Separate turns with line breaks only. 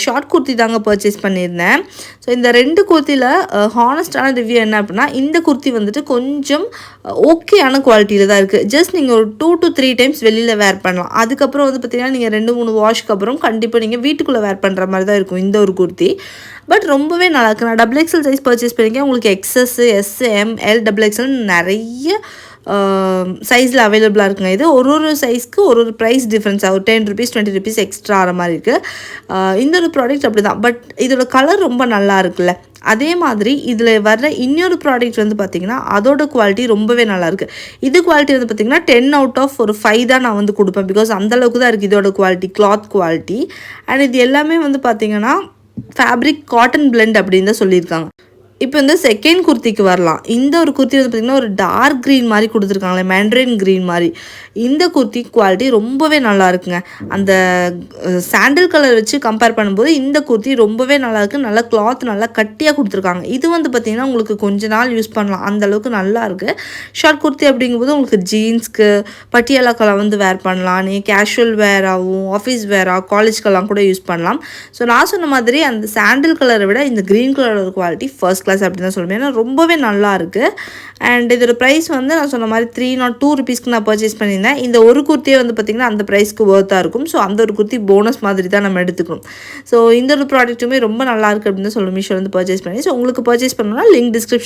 Short kurti தாங்க purchase பண்ணியிருந்தேன். So இந்த 2 குர்த்தியில் ஹானஸ்டான ரிவ்யூ என்ன அப்படின்னா, இந்த குர்த்தி வந்துட்டு கொஞ்சம் ஓகேயான குவாலிட்டியில் தான் இருக்குது. ஜஸ்ட் நீங்கள் ஒரு 2 to 3 டைம்ஸ் வெளியில் வேர் பண்ணலாம். அதுக்கப்புறம் வந்து பார்த்திங்கன்னா நீங்கள் 2-3 வாஷ்க்கு அப்புறம் கண்டிப்பாக நீங்கள் வீட்டுக்குள்ளே வேர் பண்ணுற மாதிரி தான் இருக்கும் இந்த ஒரு குர்த்தி. பட் ரொம்பவே நல்லாயிருக்கு. நான் XXL சைஸ் பர்ச்சேஸ் பண்ணியிருக்கேன். உங்களுக்கு XS, S, M, L, XXL நிறைய சைஸில் அவைலபிளாக இருக்குங்க. இது ஒரு சைஸ்க்கு ஒரு ப்ரைஸ் டிஃப்ரென்ஸ் ஆகும். 10 rupees 20 rupees எக்ஸ்ட்ரா ஆகிற மாதிரி இருக்குது. இந்த ஒரு ப்ராடக்ட் அப்படி தான். பட் இதோட கலர் ரொம்ப நல்லா இருக்குல்ல. அதே மாதிரி இதில் வர்ற இன்னொரு ப்ராடக்ட் வந்து பார்த்திங்கன்னா அதோட குவாலிட்டி ரொம்பவே நல்லாயிருக்கு. இது குவாலிட்டி வந்து பார்த்திங்கன்னா 10 out of ஒரு 5 தான் நான் வந்து கொடுப்பேன். பிகாஸ் அந்தளவுக்கு தான் இருக்குது இதோட குவாலிட்டி, கிளாத் குவாலிட்டி. அண்ட் இது எல்லாமே வந்து பார்த்திங்கன்னா ஃபேப்ரிக் காட்டன் பிளெண்ட் அப்படின்னு தான் சொல்லியிருக்காங்க. இப்போ இந்த செகண்ட் குர்த்திக்கு வரலாம். இந்த ஒரு குர்த்தி வந்து பார்த்திங்கன்னா ஒரு டார்க் க்ரீன் மாதிரி கொடுத்துருக்காங்களே, மேண்ட்ரின் க்ரீன் மாதிரி. இந்த குர்த்தி குவாலிட்டி ரொம்பவே நல்லா இருக்குங்க. அந்த சாண்டில் கலர் வச்சு கம்பேர் பண்ணும்போது இந்த குர்த்தி ரொம்பவே நல்லாயிருக்கு. நல்லா கிளாத் நல்லா கட்டியாக கொடுத்துருக்காங்க. இது வந்து பார்த்திங்கன்னா உங்களுக்கு கொஞ்ச நாள் யூஸ் பண்ணலாம், அந்தளவுக்கு நல்லாயிருக்கு. ஷார்ட் குர்த்தி அப்படிங்கும்போது உங்களுக்கு ஜீன்ஸ்க்கு பட்டியாலாக்கெல்லாம் வந்து வேர் பண்ணலாம். நீங்கள் கேஷுவல் வேராகவும் ஆஃபீஸ் வேராக காலேஜ்க்கெல்லாம் கூட யூஸ் பண்ணலாம். ஸோ நான் சொன்ன மாதிரி அந்த சாண்டில் கலரை விட இந்த க்ரீன் கலரோட குவாலிட்டி ஃபர்ஸ்ட் கிளாஸ் அப்படின்னு தான் சொல்லுவேன். ஏன்னா ரொம்பவே நல்லா இருக்குது. அண்ட் இதோட ப்ரைஸ் வந்து நான் சொன்ன மாதிரி 302 rupeesக்கு நான் பர்ச்சேஸ் பண்ணியிருந்தேன். இந்த ஒரு குர்த்தியே வந்து பார்த்திங்கன்னா அந்த ப்ரைஸ்க்கு ஒர்த்தாக இருக்கும். ஸோ அந்த ஒரு குர்த்தி போனஸ் மாதிரி தான் நம்ம எடுத்துக்கணும். ஸோ இந்த ஒரு ப்ராடக்ட்டுமே ரொம்ப நல்லா இருக்குது அப்படின்னு தான் சொல்லுவேன் மீஷோவில் வந்து பர்ச்சேஸ் பண்ணி. ஸோ உங்களுக்கு பர்ச்சேஸ் பண்ணணும்னா லிங்க் டிஸ்கிரிப்ஷன்